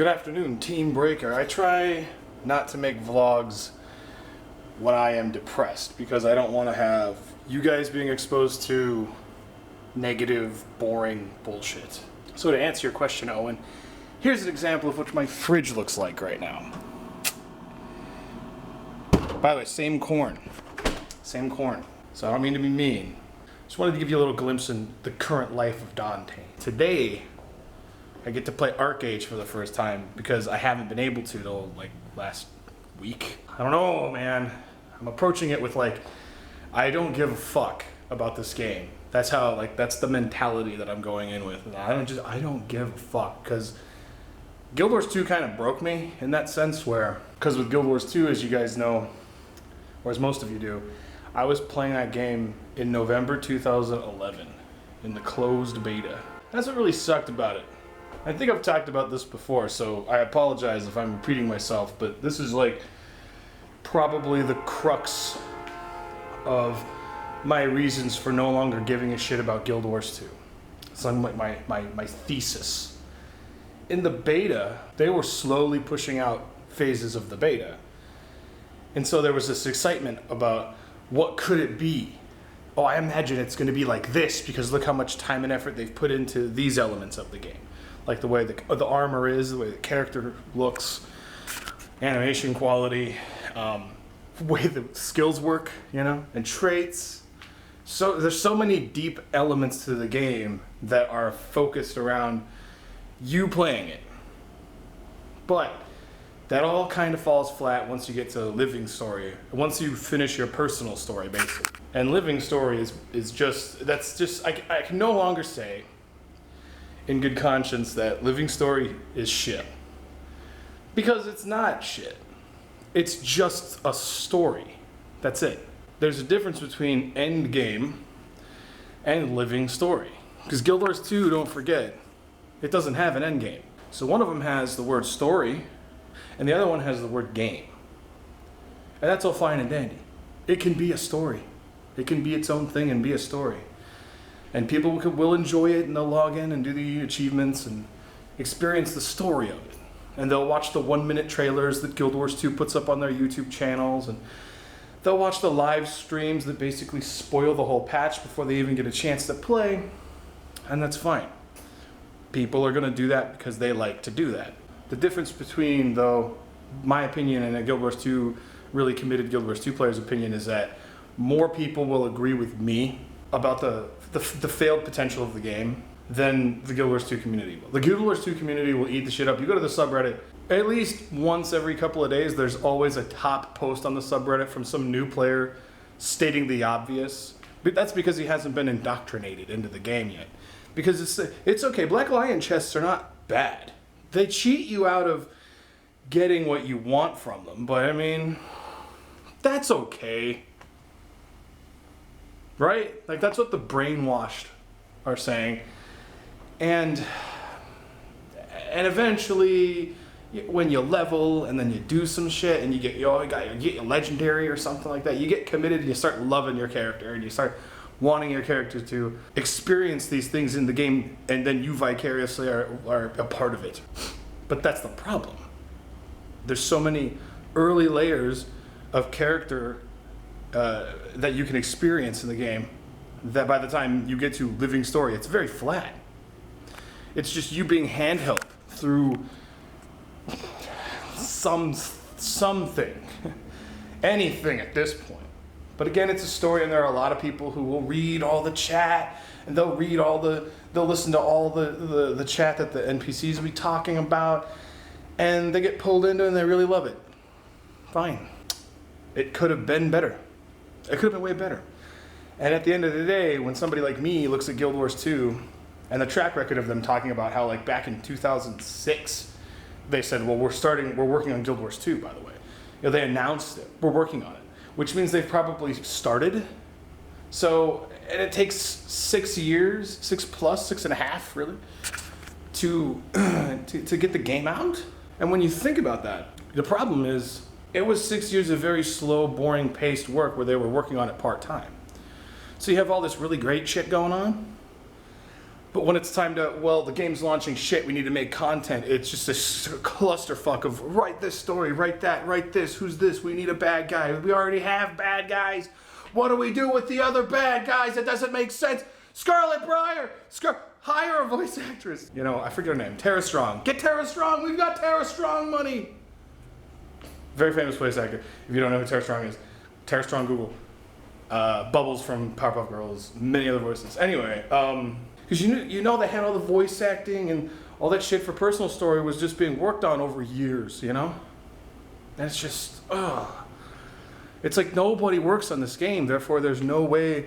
Good afternoon, Team Breaker. I try not to make vlogs when I am depressed because I don't want to have you guys being exposed to negative, boring bullshit. So to answer your question, Owen, here's an example of what my fridge looks like right now. By the way, same corn. Same corn. So I don't mean to be mean. Just wanted to give you a little glimpse in the current life of Dante. Today, I get to play Arcade for the first time because I haven't been able to till like last week. I don't know, man. I'm approaching it with like, I don't give a fuck about this game. That's how, that's the mentality that I'm going in with. I don't give a fuck, because Guild Wars 2 kind of broke me in that sense where, because with Guild Wars 2, as you guys know, or as most of you do, I was playing that game in November 2011 in the closed beta. That's what really sucked about it. I think I've talked about this before, so I apologize if I'm repeating myself, but this is like probably the crux of my reasons for no longer giving a shit about Guild Wars 2. It's like my thesis. In the beta, they were slowly pushing out phases of the beta. And so there was this excitement about what could it be? Oh, I imagine it's going to be like this because look how much time and effort they've put into these elements of the game. Like the way the armor is, the way the character looks, animation quality, the way the skills work, you know, and traits. So there's so many deep elements to the game that are focused around you playing it. But that all kind of falls flat once you get to Living Story, once you finish your personal story, basically. And Living Story is just, I can no longer say in good conscience that Living Story is shit. Because it's not shit. It's just a story. That's it. There's a difference between end game and Living Story. Because Guild Wars 2, don't forget, it doesn't have an end game. So one of them has the word story, and the other one has the word game. And that's all fine and dandy. It can be a story. It can be its own thing and be a story. And people will enjoy it, and they'll log in and do the achievements and experience the story of it. And they'll watch the 1-minute trailers that Guild Wars 2 puts up on their YouTube channels, and they'll watch the live streams that basically spoil the whole patch before they even get a chance to play, and that's fine. People are going to do that because they like to do that. The difference between, though, my opinion and a Guild Wars 2, really committed Guild Wars 2 player's opinion is that more people will agree with me about the failed potential of the game than the Guild Wars 2 community will. The Guild Wars 2 community will eat the shit up. You go to the subreddit, at least once every couple of days, there's always a top post on the subreddit from some new player stating the obvious. But that's because he hasn't been indoctrinated into the game yet. Because it's okay, Black Lion chests are not bad. They cheat you out of getting what you want from them, but I mean, that's okay. Right? Like, that's what the brainwashed are saying. And eventually, when you level and then you do some shit and you get your legendary or something like that, you get committed and you start loving your character and you start wanting your character to experience these things in the game, and then you vicariously are a part of it. But that's the problem. There's so many early layers of character that you can experience in the game that by the time you get to Living Story, it's very flat. It's just you being handheld through something, anything at this point. But again, it's a story, and there are a lot of people who will read all the chat, and they'll listen to all the chat that the NPCs will be talking about, and they get pulled into it and they really love it. Fine. It could have been better. It could have been way better. And at the end of the day, when somebody like me looks at Guild Wars 2 and the track record of them talking about how, like, back in 2006, they said, well, we're working on Guild Wars 2, by the way. You know, they announced it. We're working on it, which means they've probably started. So, and it takes 6 years, 6.5, really, to get the game out. And when you think about that, the problem is, it was 6 years of very slow, boring paced work where they were working on it part-time. So you have all this really great shit going on, But when it's time to, well, the game's launching, shit, we need to make content, it's just this clusterfuck of write this story, write that, write this, who's this, we need a bad guy, we already have bad guys, what do we do with the other bad guys? It doesn't make sense. Scarlet Briar, hire a voice actress. You know, I forget her name, Tara Strong. Get Tara Strong, we've got Tara Strong money. Very famous voice actor. If you don't know who Tara Strong is, Tara Strong, Google. Bubbles from Powerpuff Girls, many other voices. Anyway, because you know they had all the voice acting and all that shit for Personal Story was just being worked on over years, you know? And it's just, it's like nobody works on this game, therefore there's no way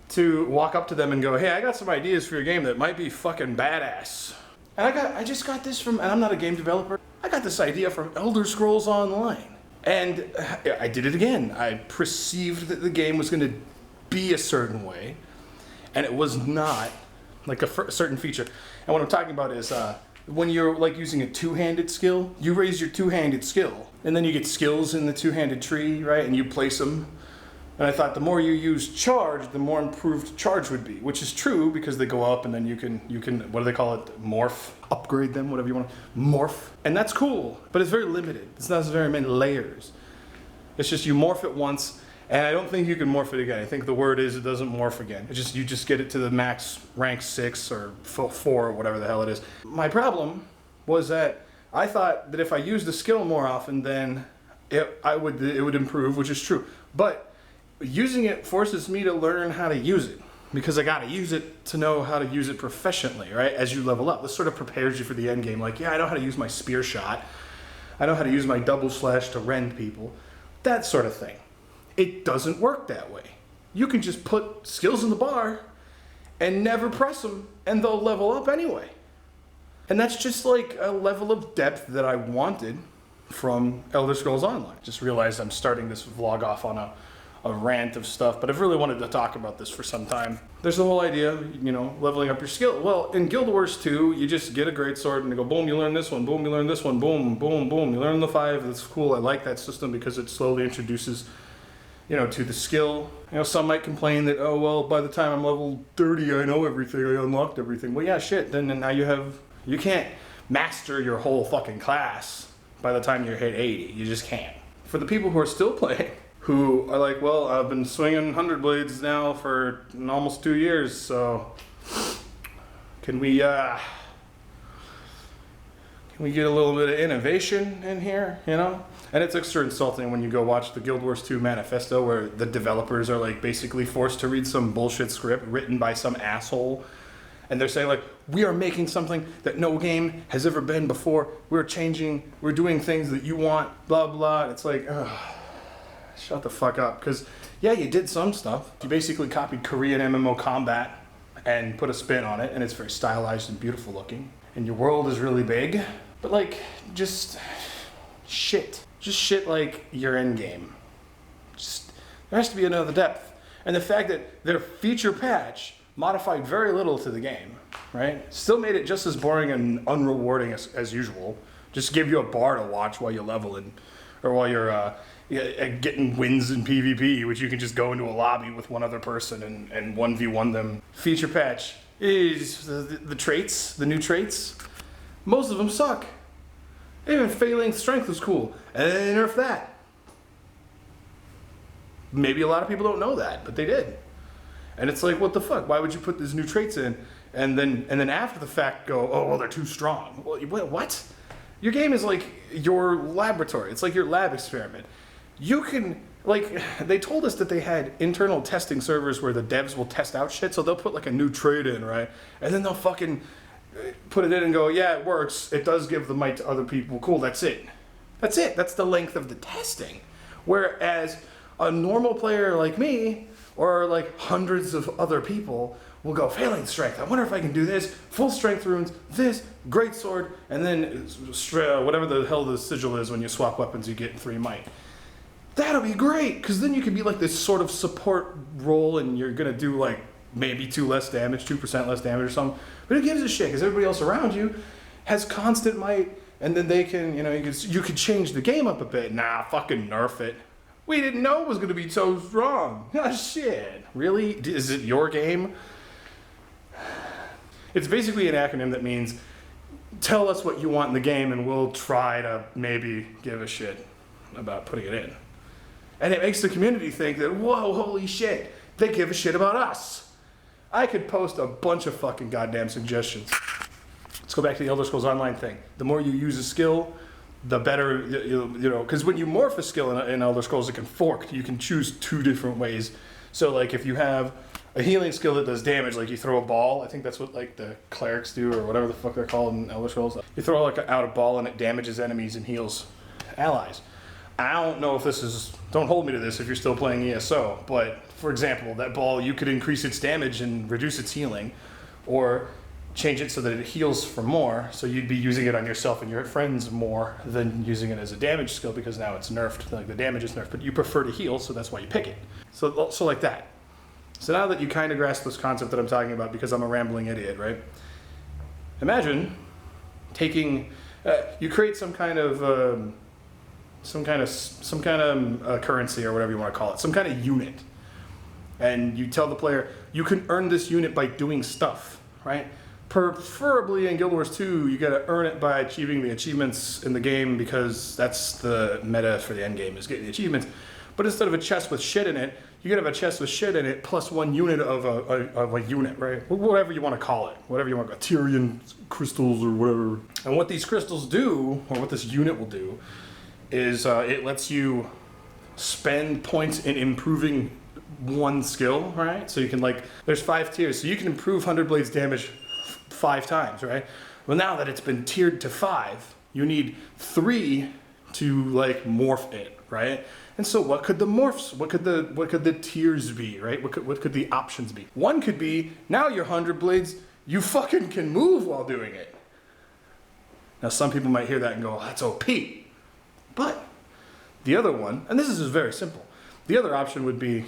to walk up to them and go, hey, I got some ideas for your game that might be fucking badass. And I just got this from, and I'm not a game developer, I got this idea from Elder Scrolls Online. And I did it again. I perceived that the game was going to be a certain way, and it was not, like a certain feature. And what I'm talking about is when you're like using a two-handed skill, you raise your two-handed skill, and then you get skills in the two-handed tree, right? And you place them. And I thought the more you use charge, the more improved charge would be, which is true because they go up and then you can what do they call it? Morph, upgrade them, whatever you want. Morph. And that's cool, but it's very limited. It's not very many layers. It's just you morph it once, and I don't think you can morph it again. I think the word is it doesn't morph again. It's just you just get it to the max rank 6 or 4 or whatever the hell it is. My problem was that I thought that if I used the skill more often, then it would improve, which is true. But using it forces me to learn how to use it because I gotta use it to know how to use it professionally, right? As you level up, this sort of prepares you for the end game. Like, yeah, I know how to use my spear shot. I know how to use my double slash to rend people. That sort of thing. It doesn't work that way. You can just put skills in the bar and never press them and they'll level up anyway. And that's just like a level of depth that I wanted from Elder Scrolls Online. Just realized I'm starting this vlog off on a rant of stuff, but I've really wanted to talk about this for some time. There's the whole idea, you know, leveling up your skill. Well, in Guild Wars 2, you just get a great sword and you go, boom, you learn this one, boom, you learn this one, boom, boom, boom. You learn the 5, that's cool. I like that system because it slowly introduces, you know, to the skill. You know, some might complain that, oh, well, by the time I'm level 30, I know everything, I unlocked everything. Well, yeah, shit, then now you can't master your whole fucking class by the time you hit 80. You just can't. For the people who are still playing, who are like, well, I've been swinging 100 blades now for almost 2 years, so can we get a little bit of innovation in here, you know? And it's extra insulting when you go watch the Guild Wars 2 manifesto where the developers are like basically forced to read some bullshit script written by some asshole. And they're saying like, we are making something that no game has ever been before. We're changing, we're doing things that you want, blah, blah. It's like, ugh. Shut the fuck up, because yeah, you did some stuff. You basically copied Korean MMO combat and put a spin on it, and it's very stylized and beautiful looking. And your world is really big, but like, just shit like your end game. Just, there has to be another depth. And the fact that their feature patch modified very little to the game, right? Still made it just as boring and unrewarding as usual. Just give you a bar to watch while you're leveling, or while you're getting wins in PvP, which you can just go into a lobby with one other person and 1v1 them. Feature patch is the traits, the new traits. Most of them suck. Even failing strength was cool, and they nerfed that. Maybe a lot of people don't know that, but they did. And it's like, what the fuck? Why would you put these new traits in, and then after the fact go, oh, well, they're too strong? Well, what? Your game is like your laboratory. It's like your lab experiment. You can, like, they told us that they had internal testing servers where the devs will test out shit, so they'll put like a new trait in, right? And then they'll fucking put it in and go, yeah, it works. It does give the might to other people. Cool, that's it. That's it. That's the length of the testing. Whereas a normal player like me, or like hundreds of other people, will go, failing strength, I wonder if I can do this, full strength runes, this, great sword, and then whatever the hell the sigil is when you swap weapons, you get 3 might. That'll be great, because then you can be like this sort of support role and you're going to do like maybe 2% less damage or something. But who gives a shit, because everybody else around you has constant might, and then they can, you know, you could change the game up a bit. Nah, fucking nerf it. We didn't know it was going to be so strong. Ah, shit. Really? Is it your game? It's basically an acronym that means tell us what you want in the game and we'll try to maybe give a shit about putting it in. And it makes the community think that, whoa, holy shit, they give a shit about us. I could post a bunch of fucking goddamn suggestions. Let's go back to the Elder Scrolls Online thing. The more you use a skill, the better, you know, because when you morph a skill in Elder Scrolls, it can fork. You can choose 2 different ways. So like if you have a healing skill that does damage, like you throw a ball, I think that's what like the clerics do or whatever the fuck they're called in Elder Scrolls. You throw like out a ball and it damages enemies and heals allies. I don't know if this is, don't hold me to this if you're still playing ESO, but for example, that ball, you could increase its damage and reduce its healing, or change it so that it heals for more, so you'd be using it on yourself and your friends more than using it as a damage skill because now it's nerfed, like the damage is nerfed, but you prefer to heal, so that's why you pick it. So like that. So now that you kind of grasp this concept that I'm talking about because I'm a rambling idiot, right? Imagine taking, you create some kind of currency or whatever you want to call it, some kind of unit. And you tell the player, you can earn this unit by doing stuff, right? Preferably in Guild Wars 2, you gotta earn it by achieving the achievements in the game because that's the meta for the end game, is getting the achievements. But instead of a chest with shit in it, you gotta have a chest with shit in it plus 1 unit of a unit, right? Whatever you want to call it, whatever you want to call it, Tyrian crystals or whatever. And what these crystals do, or what this unit will do, is it lets you spend points in improving 1 skill, right? So you can like, there's 5 tiers, so you can improve 100 Blades damage 5 times, right? Well, now that it's been tiered to 5, you need 3 to like morph it, right? And so what could the morphs, what could the tiers be, right? What could the options be? One could be, now your 100 Blades, you fucking can move while doing it. Now some people might hear that and go, oh, that's OP. But the other one, and this is just very simple, the other option would be,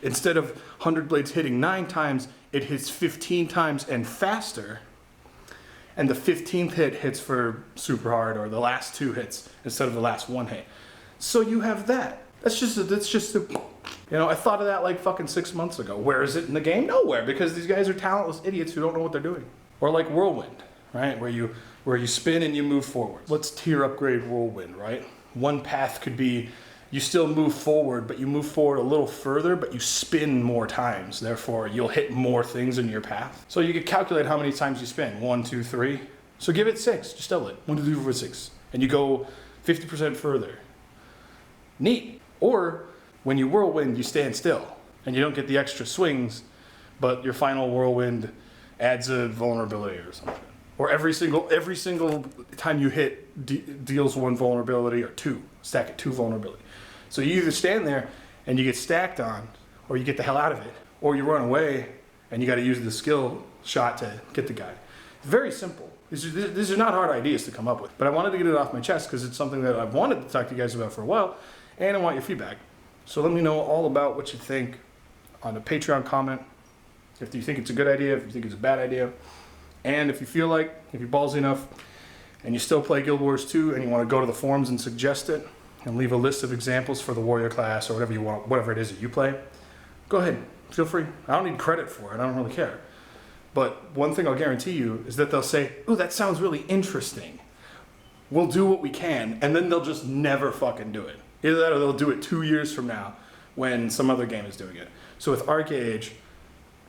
instead of 100 Blades hitting 9 times, it hits 15 times and faster, and the 15th hit hits for super hard, or the last 2 hits instead of the last 1 hit. So you have that. That's just a, you know, I thought of that like fucking 6 months ago. Where is it in the game? Nowhere, because these guys are talentless idiots who don't know what they're doing. Or like Whirlwind, right? Where you spin and you move forward. Let's tier upgrade Whirlwind, right? One path could be, you still move forward, but you move forward a little further, but you spin more times. Therefore, you'll hit more things in your path. So you could calculate how many times you spin. 1, 2, 3. So give it 6. Just double it. 1, 2, 3, 4, 6. And you go 50% further. Neat. Or when you whirlwind, you stand still. And you don't get the extra swings, but your final whirlwind adds a vulnerability or something. Or every single time you hit deals 1 vulnerability or 2. Stack it 2 vulnerability. So you either stand there and you get stacked on, or you get the hell out of it, or you run away and you got to use the skill shot to get the guy. Very simple. These are not hard ideas to come up with, but I wanted to get it off my chest because it's something that I've wanted to talk to you guys about for a while, and I want your feedback. So let me know all about what you think on the Patreon comment, if you think it's a good idea, if you think it's a bad idea, and if you feel like, if you're ballsy enough, and you still play Guild Wars 2 and you want to go to the forums and suggest it, and leave a list of examples for the warrior class or whatever you want, whatever it is that you play, go ahead, feel free. I don't need credit for it, I don't really care. But one thing I'll guarantee you is that they'll say, ooh, that sounds really interesting. We'll do what we can, and then they'll just never fucking do it. Either that or they'll do it 2 years from now when some other game is doing it. So with Arcade,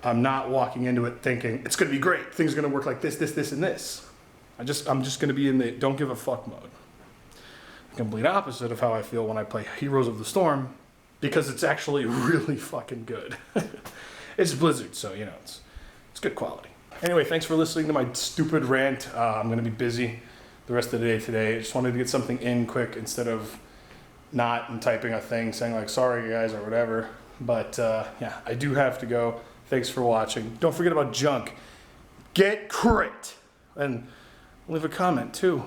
I'm not walking into it thinking, it's gonna be great, things are gonna work like this, this, this, and this. I'm just gonna be in the don't give a fuck mode. The complete opposite of how I feel when I play Heroes of the Storm, because it's actually really fucking good. It's Blizzard, so you know, it's good quality. Anyway, thanks for listening to my stupid rant. I'm gonna be busy the rest of the day today. I just wanted to get something in quick instead of not and typing a thing saying like, sorry guys, or whatever. But yeah, I do have to go. Thanks for watching. Don't forget about junk. Get crit! And leave a comment too.